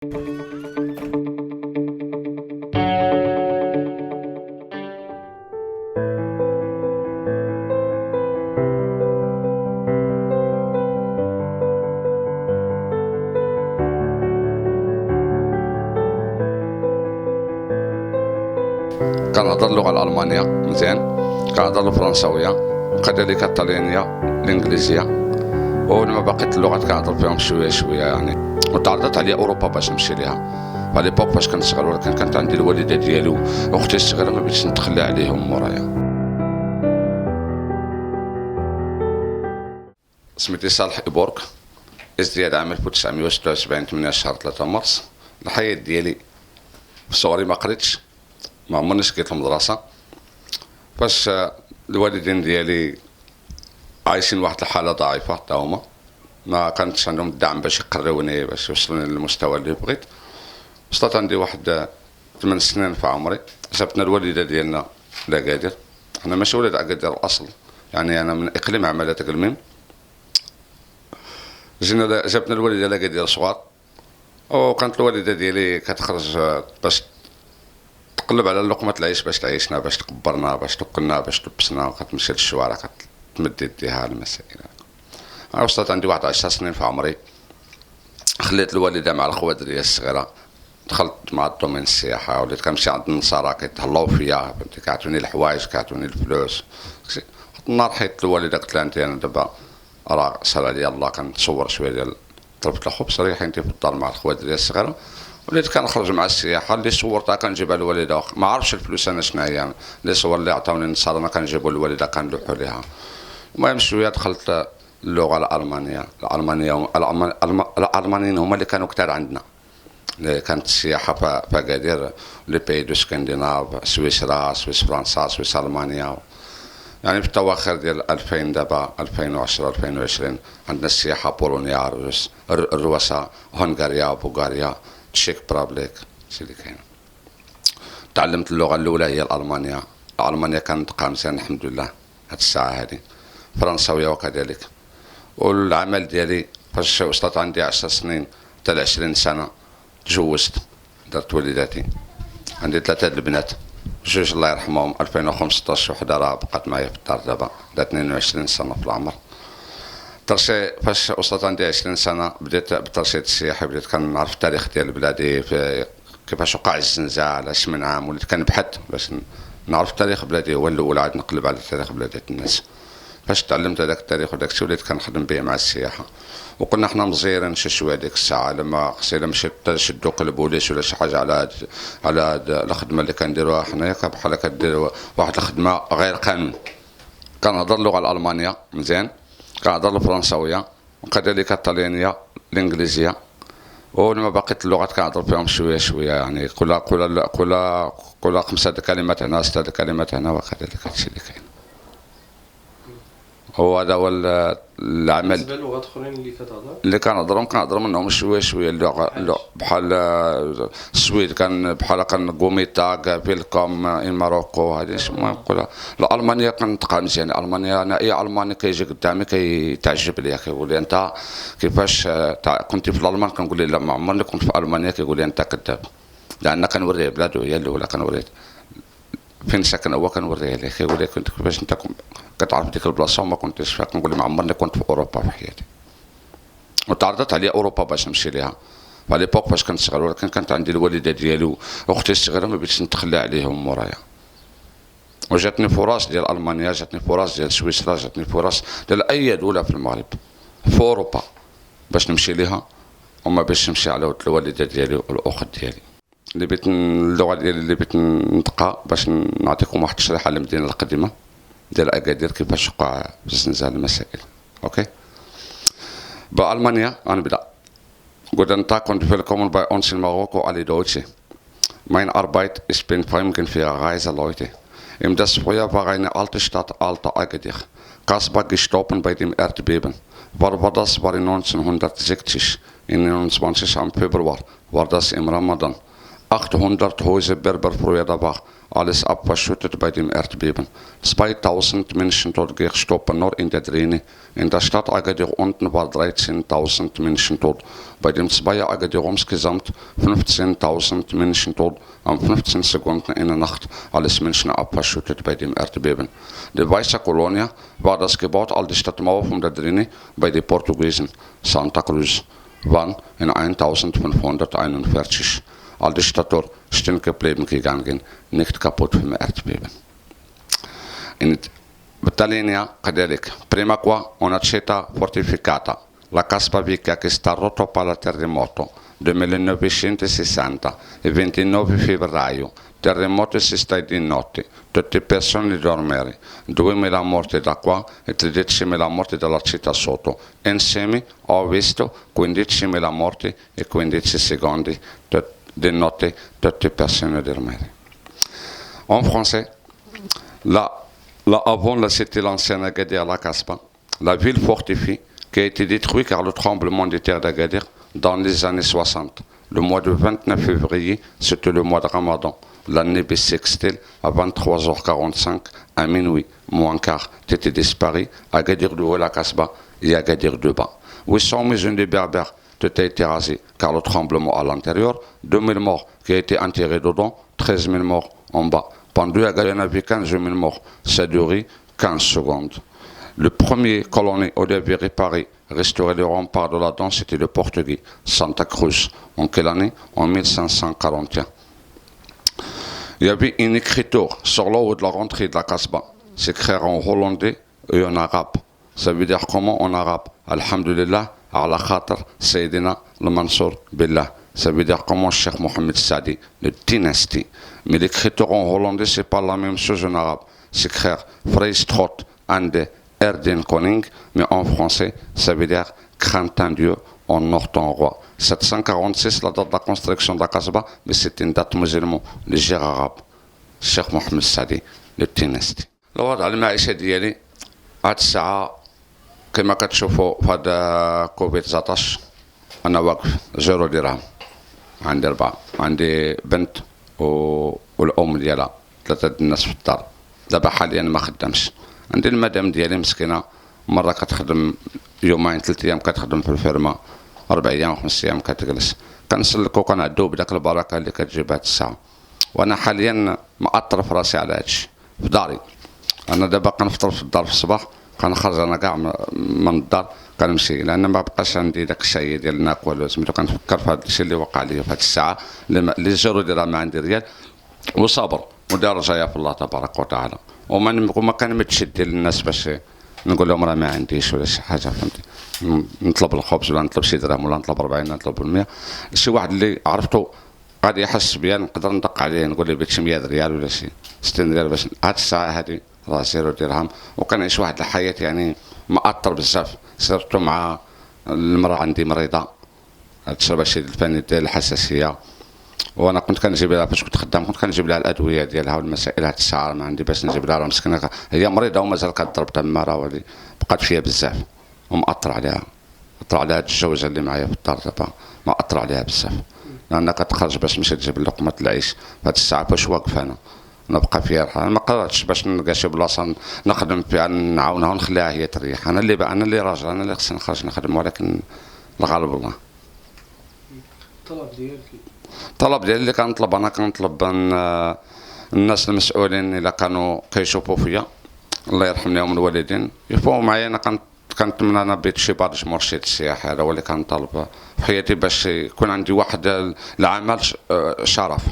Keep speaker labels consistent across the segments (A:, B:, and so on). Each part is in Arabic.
A: كنهضر اللغة الألمانية مزيان، كنهضر الفرنساوية وكذلك الطليانية الإنجليزية، ولما بقيت اللغات كنهضر فيهم شوية شوية يعني. وتعرضت عليا أوروبا باش نمشي ليها فاليبوك فاش كنت صغير، ولكن كانت عندي الوالدة ديالي وأختي الصغيرة ما بغيتش نتخلى عليهم مورايا. سميتي صالح إبورك، ازدياد عام 1976 8 شهر 3 مارس. الحياة ديالي في صغري ما قريتش، ما عمرنيش كيت المدرسة، فاش الوالدين ديالي عايشين واحد الحالة ضعيفة تا هما، ما كانتش عندهم الدعم باش يقروني باش يوصلوني للمستوى اللي بغيت. وصلت عندي واحد 8 سنين في عمري، جابتنا الوالدة ديالنا لأكادير. أنا ماشي ولد أكادير الأصل، يعني أنا من إقليم عمالة تقلميم. جابتنا الوالدة لأكادير صغار، وكانت الوالدة ديالي كتخرج باش تقلب على لقمة العيش باش تعيشنا، باش تكبرنا، باش تاكلنا، باش تلبسنا، وكتمشي للشوارع كتمد يديها المسائل. أنا وصلت عندي واحد 10 سنين في عمري، خليت الوالدة مع الخوات ديالي الصغيرة، دخلت مع الدومين السياحة، وليت كنمشي عند النصارى كيتهلاو فيا، فهمتي، كيعطوني الحوايج كيعطوني الفلوس. النهار حيت الوالدة قلت لها أنت أنا دابا راه صار عليا الله كنتصور شوية ديال طلبت الخبز، ريحي أنت في الدار مع الخوات ديالي الصغيرة. وليت كنخرج مع السياحة اللي صورتها كنجيبها للوالدة، ما عرفتش الفلوس أنا شنو هي، اللي صور اللي عطاوني النصارى أنا كنجيبو للوالدة كنلوحو ليها. المهم شوية دخلت اللغة الألمانية. الألمانيين هما اللي كانوا كتار عندنا، اللي كانت السياحة في أكادير، لي باي دو سكنديناف، سويسرا، سويس فرنسا، سويس ألمانيا. يعني في التواخر ديال 2000 دابا 2010 2020 عندنا السياحة بولونيا، الروسا، هنغاريا، بلغاريا، تشيك برابليك، هادشي اللي كاين. تعلمت اللغة الأولى هي الألمانية. الألمانية كانت قامزة الحمد لله هاد الساعة هادي، فرنساوية وكذلك. والعمل ديالي فاش وصلت عندي 10 سنين حتى 20 سنة تزوجت، درت وليداتي، عندي 3 البنات، جوج الله يرحمهم 2015، وحده راه بقات معايا في الدار دابا، عندها 22 سنة في العمر. ترشي فاش وصلت عندي 20 سنة بديت بالترشيد السياحي، بديت كنعرف التاريخ ديال بلادي، في كيفاش وقع الزنزال، اش من عام، وليت كنبحث باش نعرف تاريخ بلادي، هو الأول عاد نقلب على تاريخ بلادات الناس. فاش تعلمت هذاك التاريخ وداك الشيء وليت كنخدم به مع السياحة. وكنا حنا مزيرين شي شويه ديك الساعه، لما خصنا مشيت شدوا قلب وليش ولا شي حاجه على هاد الخدمه اللي كنديروها حنايا، بحال كدير واحد الخدمه غير قانون. كنهضر اللغه الالمانيه مزيان، كنهضر الفرنساويه وكذلك الطليانيه الانجليزيه، ولما بقيت اللغات كنهضر فيهم شويه شويه يعني، كل 5 كلمات هنا 6 كلمات هنا، وكذلك هادشي اللي كاين. هذا هو العمل.
B: بالنسبه للغات اخرين
A: اللي كنهضر منهم شويه شويه، اللغه بحال السويد، كان بحال كوميتا فيلكم ان ماروكو، هذه المهم نقولها. الالمانيه كنطقها مزيان، الالمانيه انا اي الماني كيجي قدامي كيتعجب ليا، كيقول لي انت كيفاش كنتي في الالمان، كنقول له لا ما عمرني كنت في المانيا، كيقول لي انت كذاب، لان كنوريه بلادو هي الاولى، كنوريه فين ساكن هو، كنوريه ليه، كيقول لي كنت كيفاش انت كتعرف ديك البلاصه وما كنتش فيها، كنقول له ما عمرني كنت في اوروبا في حياتي. وتعرضت عليا اوروبا باش نمشي ليها فاليبوك فاش كنت صغير، ولكن كانت عندي الوالده ديالي واختي الصغيره ما بغيتش نتخلى عليهم مورايا. وجاتني فرص ديال المانيا، جاتني فرص ديال سويسرا، جاتني فرص ديال اي دوله في المغرب في اوروبا باش نمشي ليها، وما باش نمشي على الوالده ديالي والاخت ديالي. اللي بغيت اللغه ديالي اللي بغيت نطقها باش نعطيكم واحد الشريحه على المدينه القديمه ديال أكادير، كيفاش وقع زلزال المسائل. اوكي، بألمانيا غنبدا. Guten Tag und willkommen bei uns in Marokko, alle Deutsche. Meine Arbeit ist bin Fremden für Reiseleute. Das früher war eine alte Stadt, alter Agadir. Kasbah gestorben bei dem Erdbeben. War das war in 1960, in 29. Februar, war das im Ramadan. 800 huizen berber vroeger dag alles abverschüttet bei dem Erdbeben. 2000 Menschen dort gestorben, nur in der Drine. In der Stadt Agadir unten war 13.000 Menschen tot. Bei dem Zweier Agadir insgesamt 15.000 Menschen tot. Am 15 Sekunden in der Nacht alles Menschen abverschüttet bei dem Erdbeben. Die weiße Kolonie war das gebaut, all die Stadtmauer von der Drine bei den Portugiesen. Santa Cruz waren in 1541. All die Städte stehen geblieben gegangen, nicht kaputt vom Erdbeben. بالتالي كذلك prima qua una città fortificata, la Caspa Vecchia che sta rotto per il terremoto del 1960, il 29 febbraio, terremoto si sta di notte, tutte le persone dormire, 2.000 morti da qua e 13.000 morti dalla città sotto. Insieme ho visto 15.000 morti e 15 secondi de notte, toutes les personnes dormire. En français, là avant, c'était l'ancienne Agadir, la Caspa, la ville fortifiée qui a été détruite par le tremblement de terre d'Agadir dans les années 60. Le mois de 29 février, c'était le mois de Ramadan. L'année bissextile, à 23h45, à minuit, moins quart, était disparu, Agadir de haut, la Casba et Agadir de bas. 800 maisons de berbères, tout a été rasé car le tremblement à l'intérieur, 2000 morts qui ont été enterrés dedans, 13 000 morts en bas. Pendant Agadir, il y avait 15 000 morts. Ça a duré 15 secondes. Le premier colonie au début réparé, restauré le rempart de la danse, c'était le Portugais, Santa Cruz. En quelle année? En 1541. Il y avait une écriture sur le haut de la rentrée de la Casbah. C'est écrit en hollandais et en arabe. Ça veut dire comment en arabe? Alhamdulillah. على خاطر سيدنا المنصور بالله. Ça veut dire comment Cheikh Mohamed Sadi, le dynastie. Mais l'écriture en hollandais, c'est pas la même chose en arabe. C'est écrit Vrijstrot ande Erden Koning, mais en français, ça veut dire craint un Dieu en ordre roi. 746, la date de la construction de la Casbah, mais c'est une date musulmane, le gère arabe. Cheikh Mohamed Sadi, le dynastie. الوضع المعيشة ديالي هاد الساعة كما كتشوفوا في هذا كوفيد 19 انا واقف 0 درهم. عندي 4، عندي بنت والام ديالها 3 الناس في الدار. دابا حاليا ما خدامش. عندي المدام ديالي مسكينه مره كتخدم يومين 3 ايام كتخدم في الفيرما، 4 ايام 5 ايام كتجلس. كنسلكو كنعدو بداك البركه اللي كتجيب هاد الساعه. وانا حاليا مأطر في راسي على هادشي في داري. انا دابا كنفطر في الدار في الصباح، كنخرج انا كاع من الدار كنمشي، لان ما بقاش عندي داك الشيء ديال ناكل. سميتو كنفكر في هذا الشيء اللي وقع لي في هذه الساعه اللي جرو ديالها ما عندي ريال، وصبر ودار رجايا في الله تبارك وتعالى. وما كنمدش يدي للناس باش نقول لهم راه ما عنديش ولا شي حاجه، فهمتي؟ نطلب الخبز ولا نطلب شي درهم ولا نطلب 40 ولا نطلب 100. شي واحد اللي عرفتو غادي يحس بيا نقدر ندق عليه نقول له بيت شي 100 ريال ولا شي 60 ريال باش هاد الساعه هذه راه 0 درهم. وكنعيش واحد الحياه يعني مأطر بزاف. صرت مع المراه عندي مريضه تشرب شي الفاني ديال الحساسيه، وانا كنت كنجيب لها فاش كنت خدام كنت كنجيب لها الادويه ديالها والمسائل. هاد الساعه ما عندي باش نجيب لها، راه مسكينه هي مريضه ومازال كضرب تما، راه ولي بقات فيها بزاف ومأطر عليها. مأطر على هاد الجوزه اللي معايا في الدار دابا، مأطر عليها بزاف لانها كتخرج باش تمشي تجيب لقمه العيش. هاد الساعه فاش واقف انا نبقى فيها، ما قدرتش باش نلقى شي بلاصه نخدم فيها نعاونها ونخليها هي تريح. انا اللي راجل، انا اللي خصني نخرج نخدم، ولكن الغالب الله. الطلب ديالي اللي كنطلب انا كنطلب الناس المسؤولين الا كانوا كيشوفوا فيا الله يرحم لهم الوالدين يفوقوا معايا. انا كنتمنى انا بيت شي بعض مرشد سياحي، هذا هو اللي كنطالب في حياتي، باش يكون عندي واحد العمل شرف.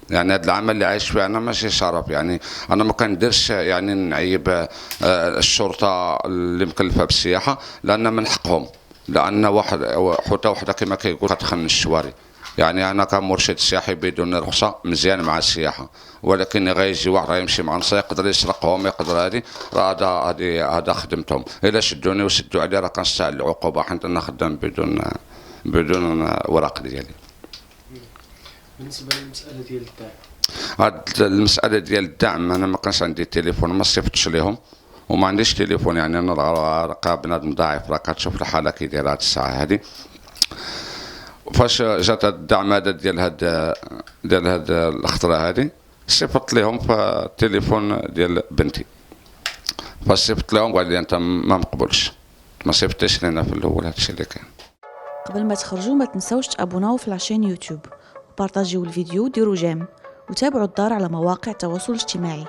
A: يعني هذا العمل اللي عايش فيه انا ماشي شرف، يعني انا ما كنديرش يعني نعيب الشرطه اللي مكلفه بالسياحه، لان من حقهم، لان واحد حوته وحده كما كيقول كتخن الشواري. يعني انا كمرشد سياحي بدون رخصه مزيان مع السياحه، ولكن غيجي واحد غيمشي مع نصا يقدر يسرقهم يقدر هذه، راه هذا خدمتهم. الا شدوني وسدوا علي راه كنستاهل العقوبه، حيت انا خدام بدون ورق ديالي.
B: بالنسبه للمساله ديال الدعم،
A: هاد المساله ديال الدعم انا ما كانش عندي تليفون، ما صيفطتش ليهم وما عنديش تليفون. يعني انا راه بنادم ضعيف، راه كتشوف الحاله كي دايره هاد الساعه هادي. فاش جات الدعماده ديال هاد الخطره هادي، صيفط لهم في التليفون ديال بنتي. فاش صيفط لهم قال لي انت ما مقبولش، ما صيفطتش لنا في الاول. هادشي اللي كان.
C: قبل ما تخرجوا ما تنسوش تابوناو في لاشين يوتيوب وبارطاجيو الفيديو وديروا جيم وتابعوا الدار على مواقع التواصل الاجتماعي.